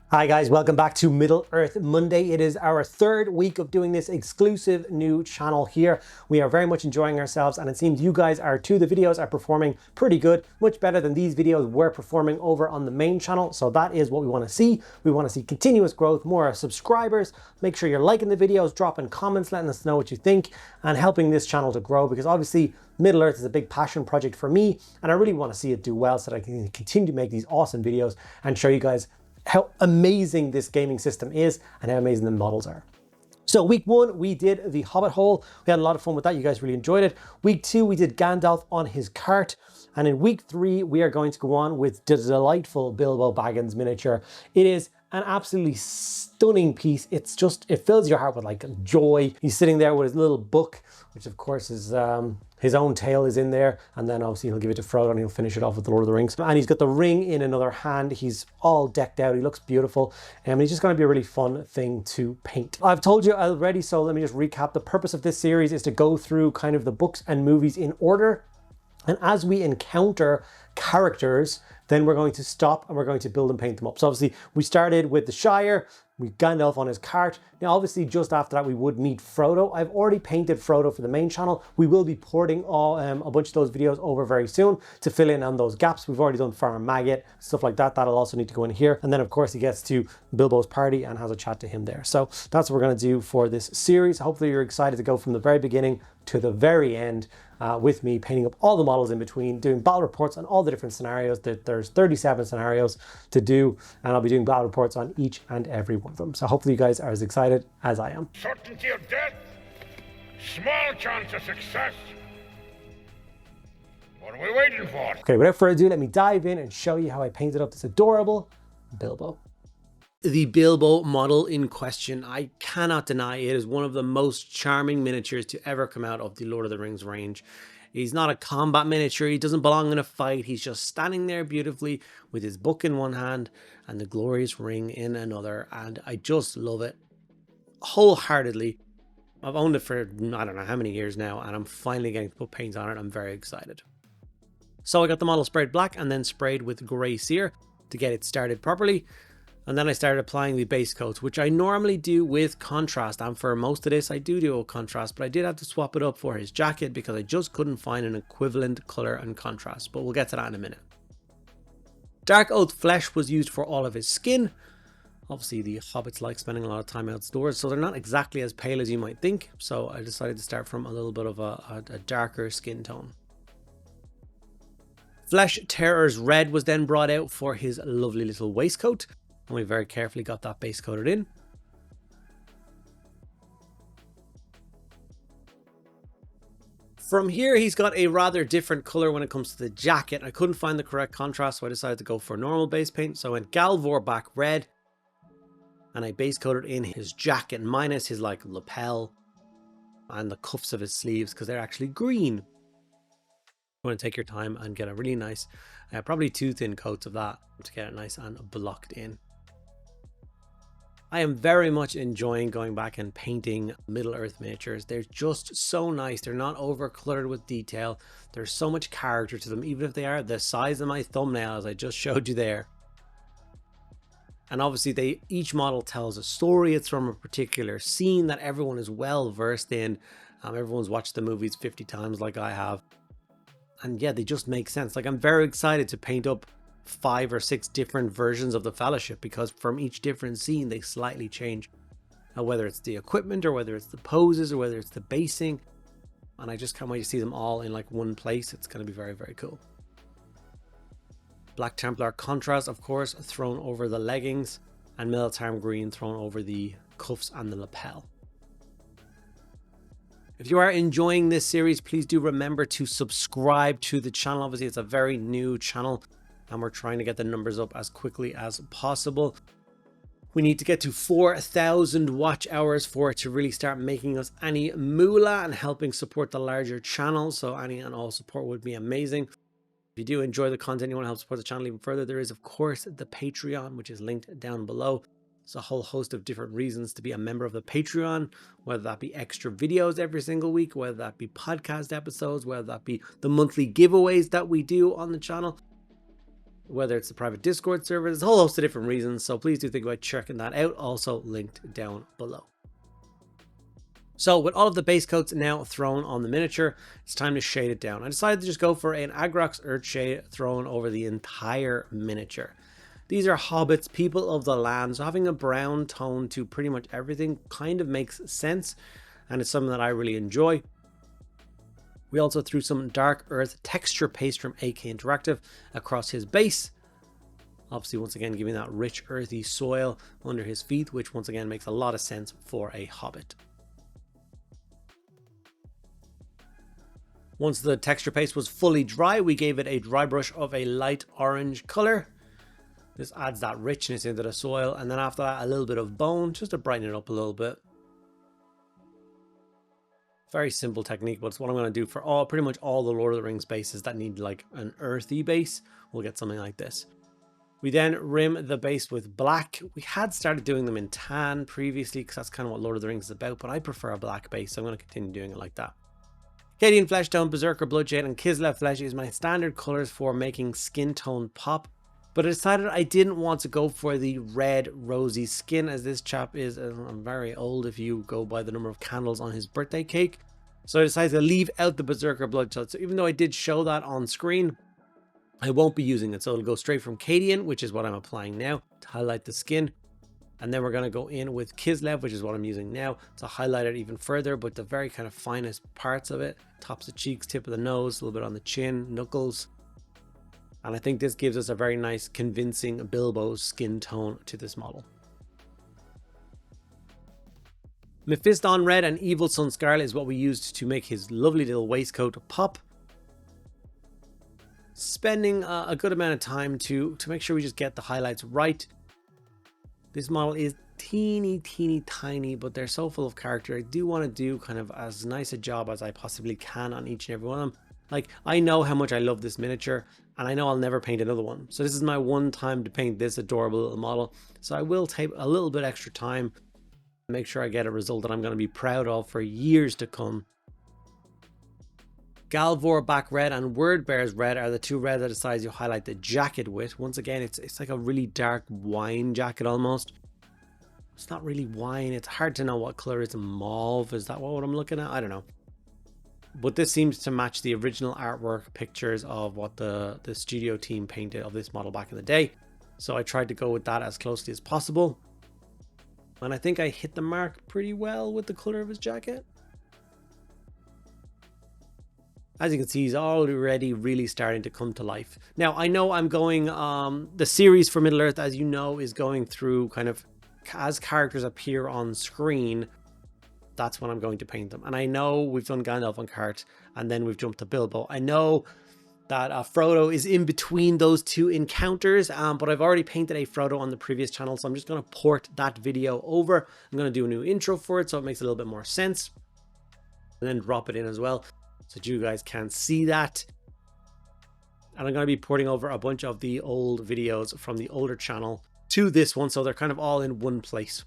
Hi guys, welcome back to Middle Earth Monday. It is our third week of doing this exclusive new channel here. We are very much enjoying ourselves and it seems you guys are too. The videos are performing pretty good, much better than these videos were performing over on the main channel. So that is what we want to see. We want to see continuous growth, more subscribers. Make sure you're liking the videos, dropping comments, letting us know what you think and helping this channel to grow, because obviously Middle Earth is a big passion project for me and I really want to see it do well so that I can continue to make these awesome videos and show you guys how amazing this gaming system is and how amazing the models are. So week one, we did the Hobbit hole. We had a lot of fun with that. You guys really enjoyed it. Week two, we did Gandalf on his cart. And in week three, we are going to go on with the delightful Bilbo Baggins miniature. It is an absolutely stunning piece. It's just, it fills your heart with like joy. He's sitting there with his little book, which of course is his own tale is in there. And then obviously he'll give it to Frodo and he'll finish it off with the Lord of the Rings. And he's got the ring in another hand. He's all decked out. He looks beautiful. And he's just going to be a really fun thing to paint. I've told you already, so let me just recap. The purpose of this series is to go through kind of the books and movies in order. And as we encounter characters, then we're going to stop and we're going to build and paint them up. So obviously we started with the Shire, we Gandalf on his cart. Now obviously just after that we would meet Frodo. I've already painted Frodo for the main channel. We will be porting a bunch of those videos over very soon to fill in on those gaps. We've already done Farm Maggot, stuff like that. That'll also need to go in here. And then of course he gets to Bilbo's party and has a chat to him there. So that's what we're going to do for this series. Hopefully you're excited to go from the very beginning to the very end with me painting up all the models in between, doing battle reports on all the different scenarios. There's 37 scenarios to do, and I'll be doing battle reports on each and every one of them. So hopefully you guys are as excited as I am. Certainty of death, small chance of success. What are we waiting for? Okay, without further ado, let me dive in and show you how I painted up this adorable Bilbo. The Bilbo model in question, I cannot deny it is one of the most charming miniatures to ever come out of the Lord of the Rings range. He's not a combat miniature, he doesn't belong in a fight, he's just standing there beautifully with his book in one hand and the glorious ring in another, and I just love it wholeheartedly. I've owned it for I don't know how many years now and I'm finally getting to put paint on it. I'm very excited. So I got the model sprayed black and then sprayed with grey cere to get it started properly. And then I started applying the base coats, which I normally do with contrast. And for most of this, I do a contrast, but I did have to swap it up for his jacket because I just couldn't find an equivalent color and contrast. But we'll get to that in a minute. Dark oath flesh was used for all of his skin. Obviously, the hobbits like spending a lot of time outdoors, so they're not exactly as pale as you might think. So I decided to start from a little bit of a darker skin tone. Flesh Terror's red was then brought out for his lovely little waistcoat. And we very carefully got that base coated in. From here, he's got a rather different color when it comes to the jacket. I couldn't find the correct contrast, so I decided to go for normal base paint. So I went Galvor back red, and I base coated in his jacket, minus his like lapel and the cuffs of his sleeves, because they're actually green. You want to take your time and get a really nice, probably 2 thin coats of that to get it nice and blocked in. I am very much enjoying going back and painting Middle Earth miniatures. They're just so nice. They're not over cluttered with detail. There's so much character to them, even if they are the size of my thumbnail, as I just showed you there. And obviously each model tells a story. It's from a particular scene that everyone is well versed in. Everyone's watched the movies 50 times like I have. And yeah, they just make sense. Like, I'm very excited to paint up 5 or 6 different versions of the Fellowship, because from each different scene they slightly change, whether it's the equipment or whether it's the poses or whether it's the basing, and I just can't wait to see them all in like one place. It's going to be very, very cool. Black Templar contrast, of course, thrown over the leggings, and Militarum green thrown over the cuffs and the lapel. If you are enjoying this series, please do remember to subscribe to the channel. Obviously it's a very new channel and we're trying to get the numbers up as quickly as possible. We need to get to 4,000 watch hours for it to really start making us any moolah and helping support the larger channel. So any and all support would be amazing. If you do enjoy the content, you want to help support the channel even further, there is of course the Patreon, which is linked down below. There's a whole host of different reasons to be a member of the Patreon, whether that be extra videos every single week, whether that be podcast episodes, whether that be the monthly giveaways that we do on the channel. whether it's the private Discord server. There's a whole host of different reasons, so please do think about checking that out, also linked down below. So with all of the base coats now thrown on the miniature, it's time to shade it down. I decided to just go for an Agrox Earth shade thrown over the entire miniature. These are hobbits, people of the land, so having a brown tone to pretty much everything kind of makes sense, and it's something that I really enjoy. We also threw some dark earth texture paste from AK Interactive across his base. Obviously, once again, giving that rich earthy soil under his feet, which once again makes a lot of sense for a hobbit. Once the texture paste was fully dry, we gave it a dry brush of a light orange color. This adds that richness into the soil, and then after that, a little bit of bone just to brighten it up a little bit. Very simple technique, but it's what I'm going to do for pretty much all the Lord of the Rings bases that need like an earthy base. We'll get something like this. We then rim the base with black. We had started doing them in tan previously because that's kind of what Lord of the Rings is about, but I prefer a black base, so I'm going to continue doing it like that. Cadian Flesh Tone, Berserker Bloodshade, and Kislev Flesh is my standard colors for making skin tone pop. But I decided I didn't want to go for the red rosy skin, as this chap is very old if you go by the number of candles on his birthday cake. So I decided to leave out the Berserker Bloodshade. So even though I did show that on screen, I won't be using it. So it'll go straight from Cadian, which is what I'm applying now to highlight the skin. And then we're going to go in with Kislev, which is what I'm using now to highlight it even further, but the very kind of finest parts of it. Tops of cheeks, tip of the nose, a little bit on the chin, knuckles. And I think this gives us a very nice, convincing Bilbo skin tone to this model. Mephiston Red and Evil Sun Scarlet is what we used to make his lovely little waistcoat pop. Spending a good amount of time to make sure we just get the highlights right. This model is teeny tiny, but they're so full of character. I do want to do kind of as nice a job as I possibly can on each and every one of them. Like, I know how much I love this miniature, and I know I'll never paint another one. So this is my one time to paint this adorable little model. So I will take a little bit extra time, make sure I get a result that I'm going to be proud of for years to come. Galvor Back Red and Wordbear's Red are the two red that I decided to highlight the jacket with. Once again, it's like a really dark wine jacket almost. It's not really wine. It's hard to know what color it's mauve. Is that what I'm looking at? I don't know. But this seems to match the original artwork pictures of what the studio team painted of this model back in the day. So I tried to go with that as closely as possible. And I think I hit the mark pretty well with the color of his jacket. As you can see, he's already really starting to come to life. Now, I know I'm going, the series for Middle-earth, as you know, is going through kind of, as characters appear on screen, that's when I'm going to paint them. And I know we've done Gandalf on cart, and then we've jumped to Bilbo. I know that Frodo is in between those two encounters, but I've already painted a Frodo on the previous channel, so I'm just going to port that video over. I'm going to do a new intro for it, so it makes a little bit more sense. And then drop it in as well, so that you guys can see that. And I'm going to be porting over a bunch of the old videos from the older channel to this one, so they're kind of all in one place.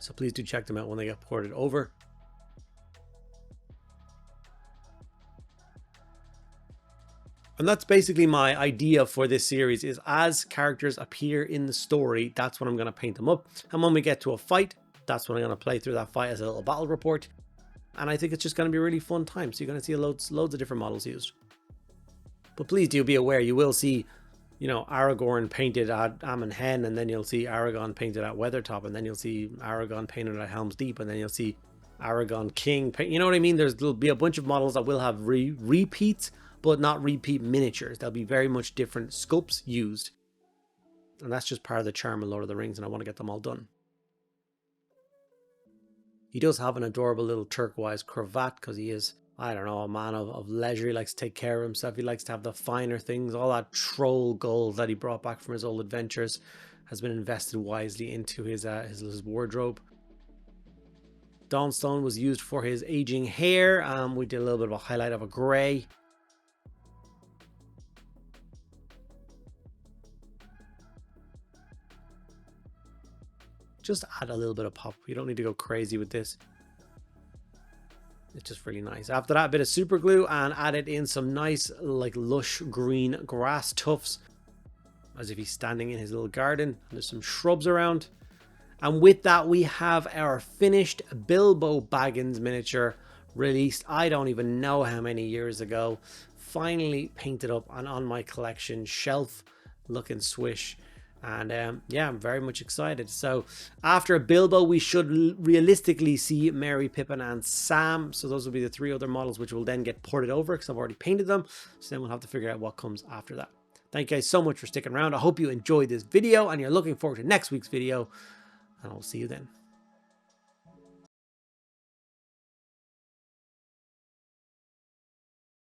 So please do check them out when they get ported over. And that's basically my idea for this series, is as characters appear in the story, that's when I'm going to paint them up. And when we get to a fight, that's when I'm going to play through that fight as a little battle report. And I think it's just going to be a really fun time. So you're going to see loads of different models used. But please do be aware, you will see, you know, Aragorn painted at Amon Hen, and then you'll see Aragorn painted at Weathertop, and then you'll see Aragorn painted at Helm's Deep, and then you'll see Aragorn King. You know what I mean? There'll be a bunch of models that will have repeats, but not repeat miniatures. There'll be very much different sculpts used. And that's just part of the charm of Lord of the Rings, and I want to get them all done. He does have an adorable little turquoise cravat because he is, I don't know, a man of leisure. He likes to take care of himself. He likes to have the finer things. All that troll gold that he brought back from his old adventures has been invested wisely into his wardrobe. Dawnstone was used for his aging hair. We did a little bit of a highlight of a grey. Just add a little bit of pop. You don't need to go crazy with this. It's just really nice. After that, a bit of super glue and added in some nice, like, lush green grass tufts. as if he's standing in his little garden. There's some shrubs around. And with that, we have our finished Bilbo Baggins miniature, released I don't even know how many years ago. Finally painted up and on my collection shelf, looking swish. And yeah, I'm very much excited. So after Bilbo, we should realistically see Merry, Pippin and Sam. So those will be the 3 other models which will then get ported over because I've already painted them. So then we'll have to figure out what comes after that. Thank you guys so much for sticking around. I hope you enjoyed this video and you're looking forward to next week's video, and I'll see you then.